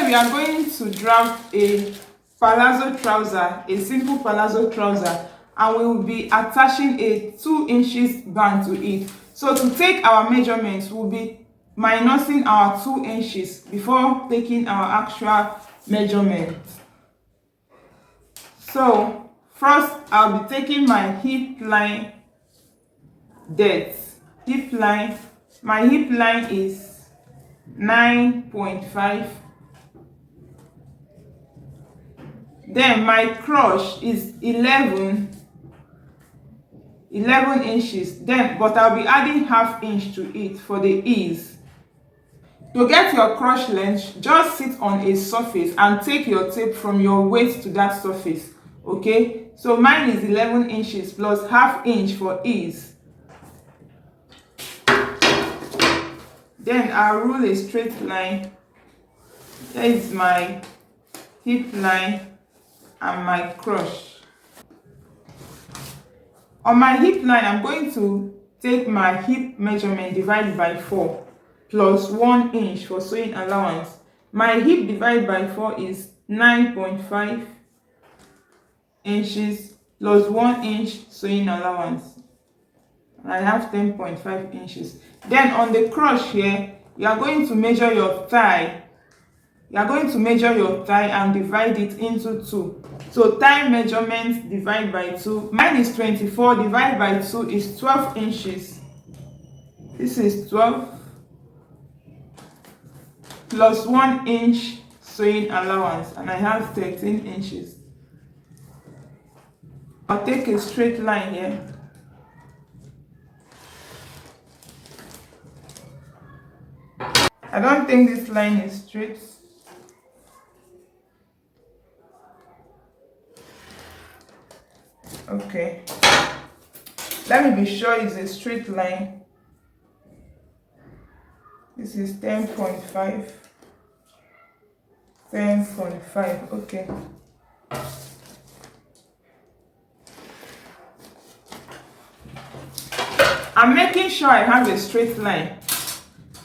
here we are going to draft a palazzo trouser, a simple palazzo trouser, and we will be attaching a 2 inches band to it. So to take our measurements, we'll be minusing our 2 inches before taking our actual measurement. So first I'll be taking my hip line depth. Hip line, my hip line is 9.5. Then my crush is 11 inches. Then but I'll be adding half inch to it for the ease. To get your crush length, just sit on a surface and take your tape from your waist to that surface. Okay, so mine is 11 inches plus half inch for ease. Then I'll rule a straight line. There is my hip line and my crush. On my hip line, I'm going to take my hip measurement divided by 4 plus 1 inch for sewing allowance. My hip divided by 4 is 9.5 inches plus 1 inch sewing allowance. I have 10.5 inches. Then on the crush here, you are going to measure your thigh. You are going to measure your thigh and divide it into 2. So thigh measurement divided by 2. Mine is 24 divided by 2 is 12 inches. This is 12 plus 1 inch sewing allowance, and I have 13 inches. I'll take a straight line here. I don't think this line is straight. Okay, let me be sure it's a straight line. This is 10.5. 10.5. Okay. I'm making sure I have a straight line.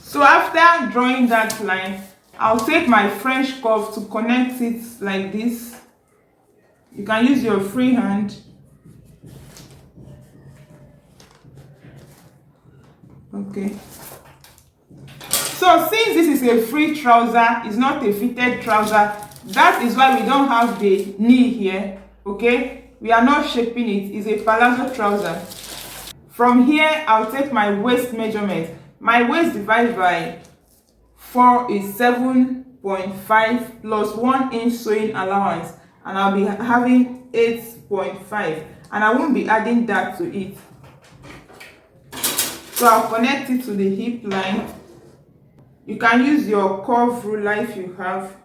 So after drawing that line, I'll take my French curve to connect it like this. You can use your free hand. Okay. So since this is a free trouser, it's not a fitted trouser, that is why we don't have the knee here. Okay, we are not shaping it. It's a palazzo trouser. From here, I'll take my waist measurement. My waist divided by 4 is 7.5 plus 1 inch sewing allowance, and I'll be having 8.5, and I won't be adding that to it. So I'll connect it to the hip line. You can use your curve ruler if you have.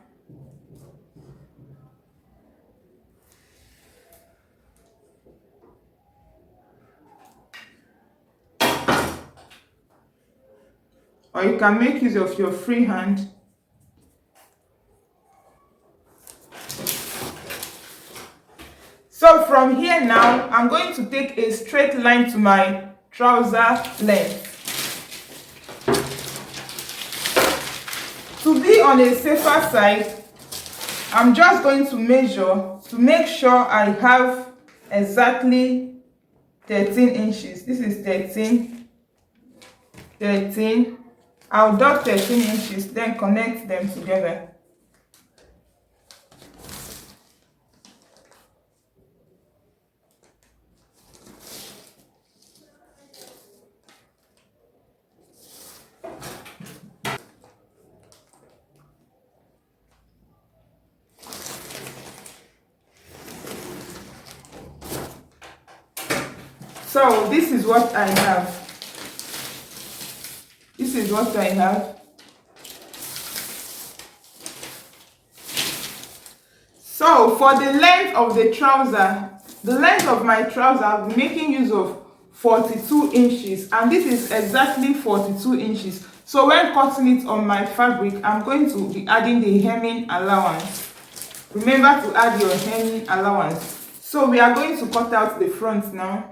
Or you can make use of your free hand. So from here now, I'm going to take a straight line to my trouser length. To be on a safer side, I'm just going to measure to make sure I have exactly 13 inches. This is 13. I'll dot 13 inches, then connect them together. So this is what I have. This is what I have. So for the length of the trouser, the length of my trouser, I'll be making use of 42 inches, and this is exactly 42 inches. So when cutting it on my fabric, I'm going to be adding the hemming allowance. Remember to add your hemming allowance. So we are going to cut out the front now.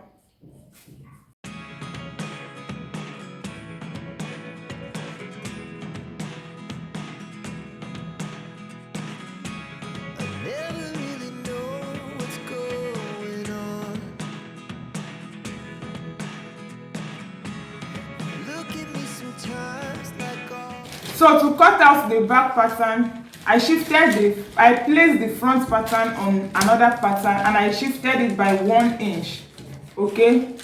So to cut out the back pattern, I placed the front pattern on another pattern and I shifted it by 1 inch. Okay,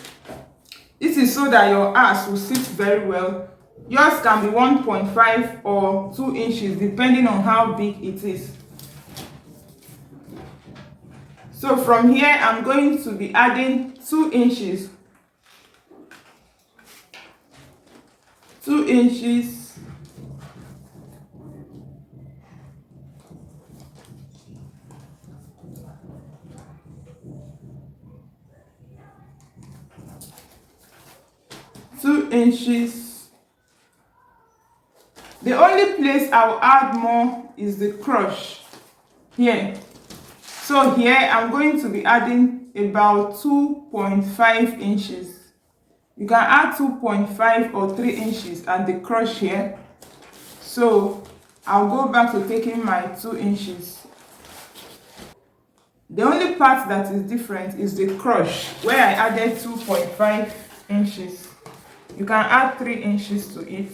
this is so that your ass will sit very well. Yours can be 1.5 or 2 inches depending on how big it is. So from here I'm going to be adding 2 inches. 2 inches. 2 inches. The only place I'll add more is the crotch here. So here I'm going to be adding about 2.5 inches. You can add 2.5 or 3 inches at the crotch here. So I'll go back to taking my 2 inches. The only part that is different is the crotch where I added 2.5 inches. You can add 3 inches to it.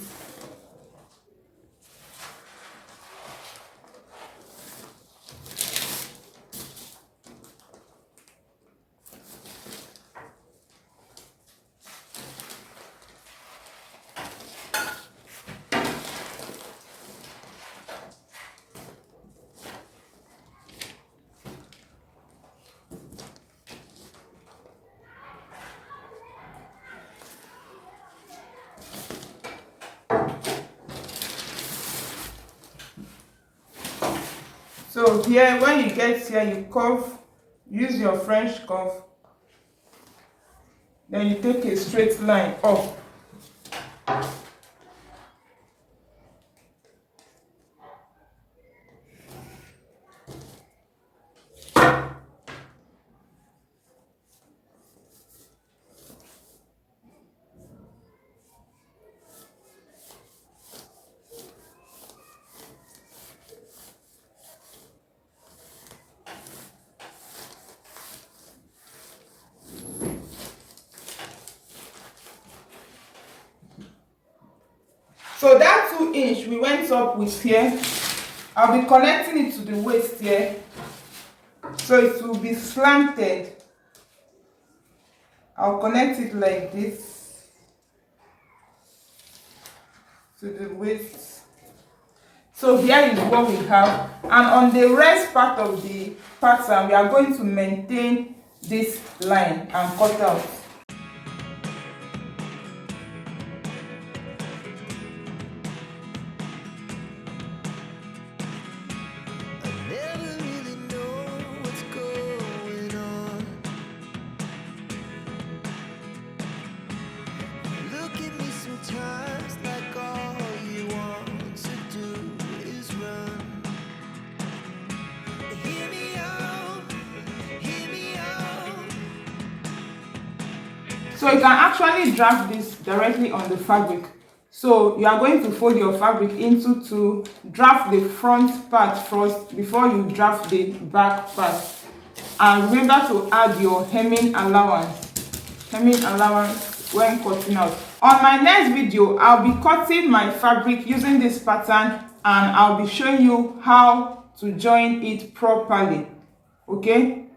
So here, when you get here, you curve, use your French curve, then you take a straight line up. So that 2 inch we went up with here, I'll be connecting it to the waist here. So it will be slanted. I'll connect it like this to the waist. So here is what we have. And on the rest part of the pattern, we are going to maintain this line and cut out. So you can actually draft this directly on the fabric. So you are going to fold your fabric into two, draft the front part first before you draft the back part. And remember to add your hemming allowance when cutting out. On my next video, I'll be cutting my fabric using this pattern and I'll be showing you how to join it properly. Okay?